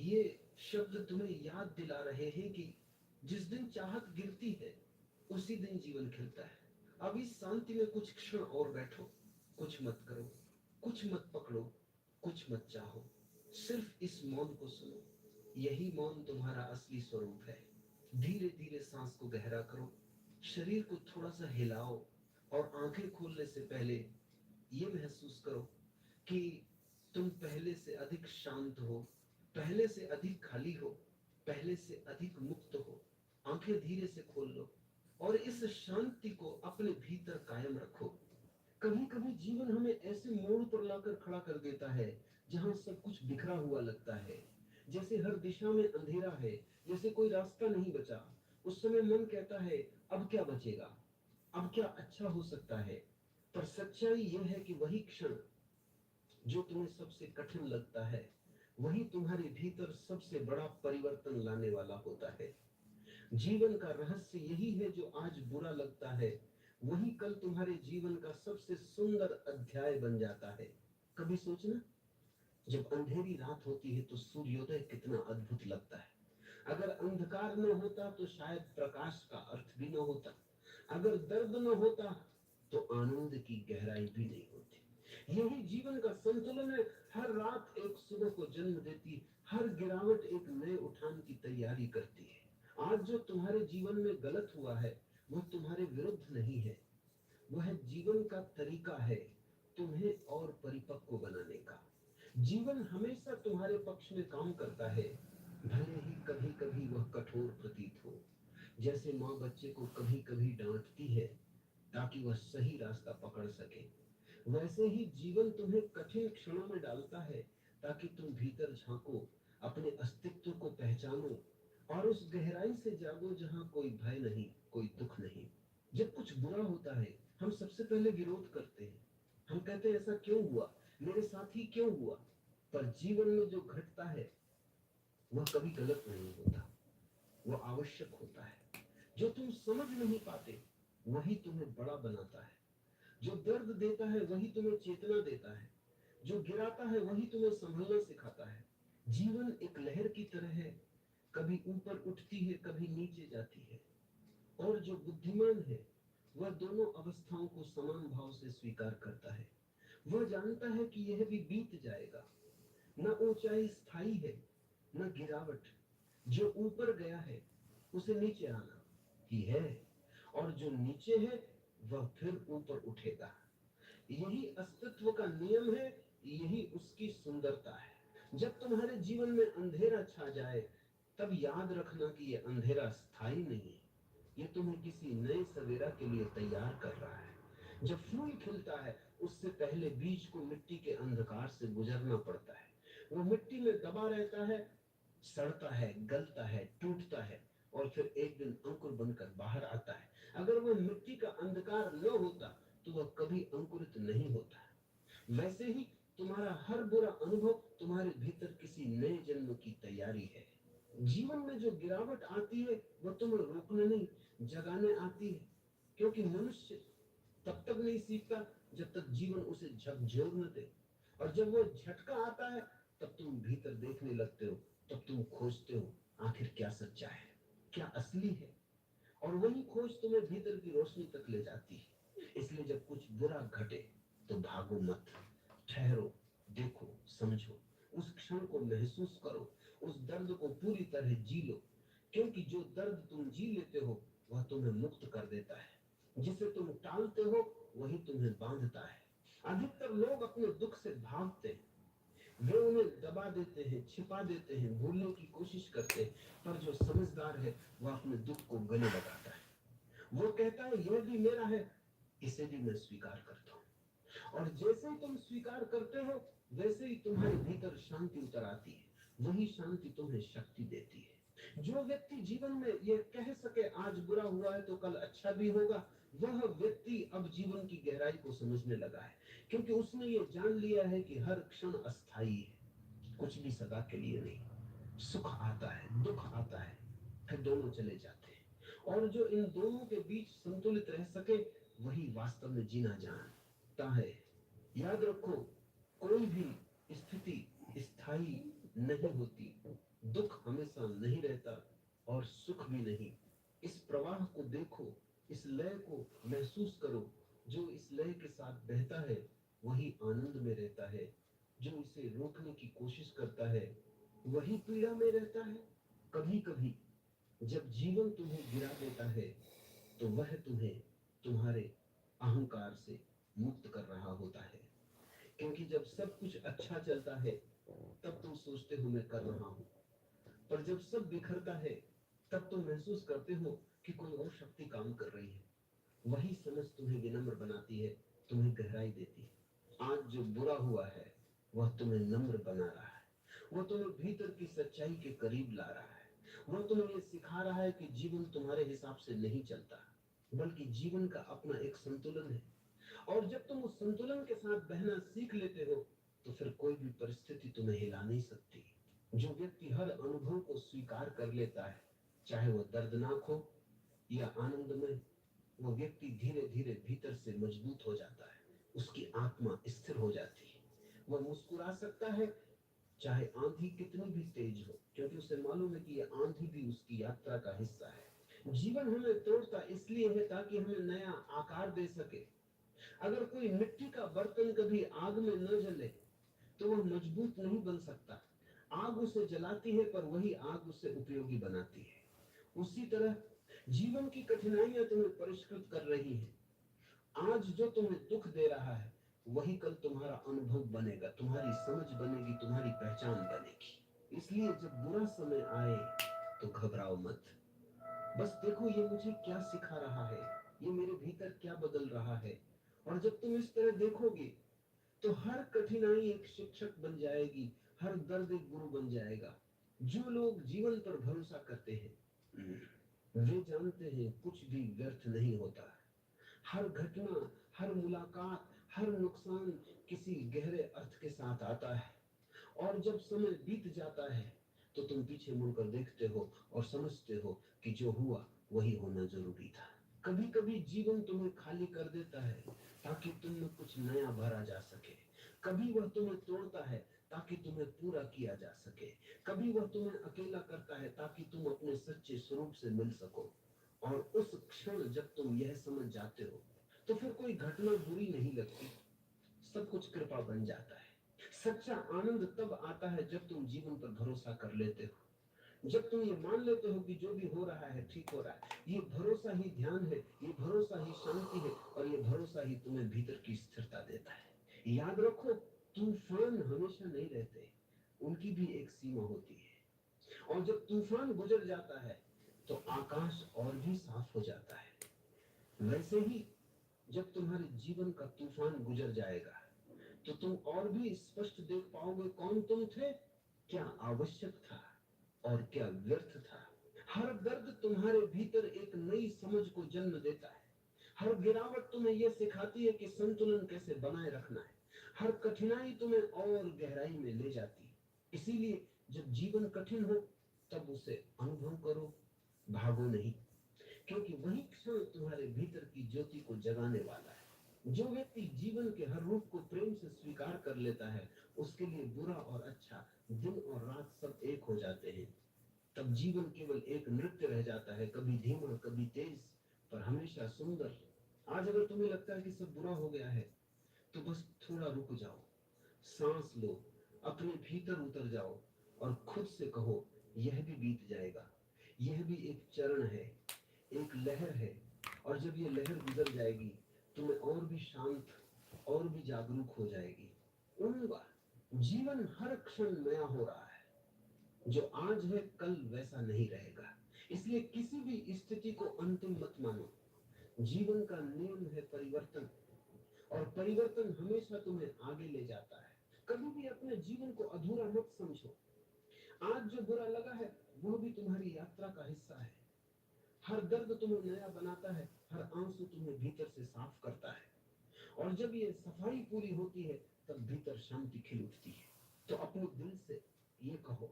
ये शब्द तुम्हें याद दिला रहे हैं कि जिस दिन चाहत गिरती है उसी दिन जीवन खिलता है। अब इस शांति में कुछ क्षण और बैठो, कुछ मत करो, कुछ मत पकड़ो, कुछ मत चाहो, सिर्फ इस मौन को सुनो। यही मौन तुम्हारा असली स्वरूप है। धीरे धीरे सांस को गहरा करो, शरीर को थोड़ा सा हिलाओ और आंखें खोलने से पहले ये महसूस करो कि तुम पहले से अधिक शांत हो, पहले से अधिक खाली हो, पहले से अधिक मुक्त हो। आंखें धीरे से खोल लो और इस शांति को अपने भीतर कायम रखो। कभी कभी जीवन हमें ऐसे मोड़ पर लाकर खड़ा कर देता है जहां सब कुछ बिखरा हुआ लगता है, जैसे हर दिशा में अंधेरा है, जैसे कोई रास्ता नहीं बचा। उस समय मन कहता है अब क्या बचेगा, अब क्या अच्छा हो सकता है। पर सच्चाई यह है कि वही क्षण जो तुम्हें सबसे कठिन लगता है वही तुम्हारे भीतर सबसे बड़ा परिवर्तन लाने वाला होता है। जीवन का रहस्य यही है, जो आज बुरा लगता है वही कल तुम्हारे जीवन का सबसे सुंदर अध्याय बन जाता है। कभी सोचना, जब अंधेरी रात होती है तो सूर्योदय कितना अद्भुत लगता है। अगर अंधकार न होता तो शायद प्रकाश का अर्थ भी न होता। अगर दर्द न होता तो आनंद की गहराई भी नहीं होती। यही जीवन का संतुलन है। हर रात एक सुबह को जन्म देती, हर गिरावट एक नए उठान की तैयारी करती है। आज जो तुम्हारे जीवन में गलत हुआ है वो तुम्हारे विरुद्ध नहीं है, वह जीवन का तरीका है तुम्हें और परिपक्व बनाने का। जीवन हमेशा तुम्हारे पक्ष में काम करता है, भले ही कभी कभी वह कठोर प्रतीत हो। जैसे माँ बच्चे को कभी कभी डांटती है ताकि वह सही रास्ता पकड़ सके, वैसे ही जीवन तुम्हें कठिन क्षणों में डालता है ताकि तुम भीतर झांको, अपने अस्तित्व को पहचानो और उस गहराई से जागो जहां कोई भय नहीं, कोई दुख नहीं। जब कुछ बुरा होता है हम सबसे पहले विरोध करते हैं। हम कहते हैं ऐसा क्यों हुआ, मेरे साथ ही क्यों हुआ। पर जीवन में जो घटता है वह कभी गलत नहीं होता, वह आवश्यक होता है। जो तुम समझ नहीं पाते वही तुम्हें बड़ा बनाता है। जो दर्द देता है वही तुम्हें चेतना देता है। जो गिराता है वही तुम्हें संभलना सिखाता है। जीवन एक लहर की तरह है, कभी ऊपर उठती है, कभी नीचे जाती है। और जो बुद्धिमान है वह दोनों अवस्थाओं को समान भाव से स्वीकार करता है। वह जानता है कि यह भी बीत जाएगा। न ऊंचाई स्थायी है, न गिरावट। जो ऊपर गया है उसे नीचे आना ही है, और जो नीचे है वह फिर ऊपर उठेगा। यही अस्तित्व का नियम है, यही उसकी सुंदरता है। जब तुम्हारे जीवन में अंधेरा छा जाए तब याद रखना कि यह अंधेरा स्थायी नहीं है, ये तुम्हें किसी नए सवेरा के लिए तैयार कर रहा है। जब फूल खिलता है उससे पहले बीज को मिट्टी के अंधकार से गुजरना पड़ता है। वो मिट्टी में दबा रहता है, सड़ता है, गलता है, टूटता है और फिर एक दिन अंकुर बनकर बाहर आता है। अगर वह मिट्टी का अंधकार न होता तो वह कभी अंकुरित नहीं होता। वैसे ही तुम्हारा हर बुरा अनुभव तुम्हारे भीतर किसी नए जन्म की तैयारी है। जीवन में जो गिरावट आती है वह तुम्हें रोकने नहीं, जगाने आती है। क्योंकि मनुष्य तब तक नहीं सीखता जब तक जीवन उसे झकझोर न दे। और जब वो झटका आता है तब तुम भीतर देखने लगते हो, तब तुम खोजते हो आखिर क्या सच्चा है, क्या असली है। और वही खोज तुम्हें भीतर की रोशनी तक ले जाती है। इसलिए जब कुछ बुरा घटे तो भागो मत, ठहरो, देखो, समझो, उस क्षण को महसूस करो, उस दर्द को पूरी तरह जी लो। क्योंकि जो दर्द तुम जी लेते हो वह तुम्हें मुक्त कर देता है। जिसे तुम टालते हो वही तुम्हें बांधता है। अधिकतर लोग अपने दुख से भागते हैं, वे उन्हें दबा देते हैं, छिपा देते हैं, भूलने की कोशिश करते हैं। पर जो समझदार है वह अपने दुख को गले लगाता है। वो कहता है यह भी मेरा है, इसे भी मैं स्वीकार करता हूँ। और जैसे ही तुम स्वीकार करते हो वैसे ही तुम्हारे भीतर शांति उतर आती है। वही शांति तुम्हें शक्ति देती है। जो व्यक्ति जीवन में यह कह सके आज बुरा हुआ है तो कल अच्छा भी होगा, वह व्यक्ति अब जीवन की गहराई को समझने लगा है। क्योंकि उसने ये जान लिया है कि हर क्षण अस्थाई है, कुछ भी सदा के लिए नहीं। सुख आता है, दुख आता है, फिर दोनों चले जाते हैं। और जो इन दोनों के बीच संतुलित रह सके वही वास्तव में जीना जानता है। याद रखो, कोई भी स्थिति स्थायी नहीं होती, दुख हमेशा नहीं रहता और सुख भी नहीं। इस प्रवाह को देखो, इस लय को महसूस करो। जो इस लय के साथ बहता है वही आनंद में रहता है, जो इसे रोकने की कोशिश करता है वही पीड़ा में रहता है। कभी कभी जब जीवन तुम्हें गिरा देता है तो वह तुम्हें तुम्हारे अहंकार से मुक्त कर रहा होता है, क्योंकि जब सब कुछ अच्छा चलता है तब तुम सोचते हो मैं कर रहा हूं, पर जब सब बिखरता है तब तुम महसूस करते हो कि कोई और शक्ति काम कर रही है। वही समझ तुम्हें विनम्र बनाती है, तुम्हें गहराई देती है। आज जो बुरा हुआ है वह तुम्हें नम्र बना रहा है, वह तुम्हें भीतर की सच्चाई के करीब ला रहा है, वह तुम्हें ये सिखा रहा है कि जीवन तुम्हारे हिसाब से नहीं चलता, बल्कि जीवन का अपना एक संतुलन है। और जब तुम उस संतुलन के साथ बहना सीख लेते हो तो फिर कोई भी परिस्थिति तुम्हें हिला नहीं सकती। जो व्यक्ति हर अनुभव को स्वीकार कर लेता है, चाहे वह दर्दनाक हो या आनंदमय, वो व्यक्ति धीरे धीरे भीतर से मजबूत हो जाता है, उसकी आत्मा स्थिर हो जाती है। वह मुस्कुरा सकता है चाहे आंधी कितनी भी तेज हो, क्योंकि उसे मालूम है कि यह आंधी भी उसकी यात्रा का हिस्सा है। जीवन हमें तोड़ता इसलिए है ताकि हमें नया आकार दे सके। अगर कोई मिट्टी का बर्तन कभी आग में न जले तो वह मजबूत नहीं बन सकता। आग उसे जलाती है पर वही आग उसे उपयोगी बनाती है। उसी तरह जीवन की कठिनाइयां तुम्हें परिष्कृत कर रही हैं। आज जो तुम्हें दुख दे रहा है वही कल तुम्हारा अनुभव बनेगा, तुम्हारी समझ बनेगी, तुम्हारी पहचान बनेगी। इसलिए जब बुरा समय आए तो घबराओ मत, बस देखो ये मुझे क्या सिखा रहा है, ये मेरे भीतर क्या बदल रहा है। और जब तुम इस तरह देखोगे तो हर कठिनाई एक शिक्षक बन जाएगी, हर दर्द एक गुरु बन जाएगा। जो लोग जीवन पर भरोसा करते हैं वे जानते हैं कुछ भी व्यर्थ नहीं होता। हर घटना, हर मुलाकात, हर नुकसान किसी गहरे अर्थ के साथ आता है। और जब समय बीत जाता है तो तुम पीछे मुड़कर देखते हो और समझते हो कि जो हुआ वही होना जरूरी था। कभी कभी जीवन तुम्हें खाली कर देता है ताकि तुम में कुछ नया भरा जा सके। कभी वह तुम्हें तोड़ता है ताकि तुम्हें पूरा किया जा सके। कभी वह तुम्हें अकेला करता है ताकि तुम अपने सच्चे स्वरूप से मिल सको। और उस क्षण जब तुम यह समझ जाते हो तो फिर कोई घटना बुरी नहीं लगती, सब कुछ कृपा बन जाता है। सच्चा आनंद तब आता है जब तुम जीवन पर भरोसा कर लेते हो, जब तुम ये मान लेते हो कि जो भी हो रहा है ठीक हो रहा है। ये भरोसा ही ध्यान है, ये भरोसा ही शांति है, और ये भरोसा ही तुम्हें भीतर की स्थिरता देता है। याद रखो, तूफान हमेशा नहीं रहते, उनकी भी एक सीमा होती है। और जब तूफान गुजर जाता है तो आकाश और भी साफ हो जाता है। वैसे ही जब तुम्हारे जीवन का तूफान गुजर जाएगा तो तुम और भी स्पष्ट देख पाओगे कौन तुम थे, क्या आवश्यक था और क्या व्यर्थ था। हर दर्द तुम्हारे भीतर एक नई समझ को जन्म देता है। हर गिरावट तुम्हें यह सिखाती है कि संतुलन कैसे बनाए रखना है। हर कठिनाई तुम्हें और गहराई में ले जाती है। इसीलिए जब जीवन कठिन हो तब उसे अनुभव करो, भागो नहीं, क्योंकि वही क्षण तुम्हारे भीतर की ज्योति को जगाने वाला है। जो व्यक्ति जीवन के हर रूप को प्रेम से स्वीकार कर लेता है उसके लिए बुरा और अच्छा, दिन और रात सब एक हो जाते हैं। तब जीवन केवल एक नृत्य रह जाता है, कभी धीमा कभी तेज, पर हमेशा सुंदर। आज अगर तुम्हें लगता है कि सब बुरा हो गया है तो बस थोड़ा रुक जाओ, सांस लो, अपने भीतर उतर जाओ और खुद से कहो यह भी बीत जाएगा, यह भी एक चरण है, एक लहर है। और जब ये लहर गुजर जाएगी तुम्हें और भी शांत और भी जागरूक हो जाएगी। उनका जीवन हर क्षण नया हो रहा है, जो आज है कल वैसा नहीं रहेगा। इसलिए किसी भी स्थिति को अंतिम मत मानो। जीवन का नियम है परिवर्तन, और परिवर्तन हमेशा तुम्हें आगे ले जाता है। कभी भी अपने जीवन को अधूरा मत समझो। आज जो बुरा लगा है वो भी तुम्हारी यात्रा का हिस्सा है। हर दर्द तुम्हें नया बनाता है, हर आंसू तुम्हें भीतर से साफ करता है। और जब ये सफाई पूरी होती है तब भीतर शांति खिल उठती है। तो अपने दिल से ये कहो,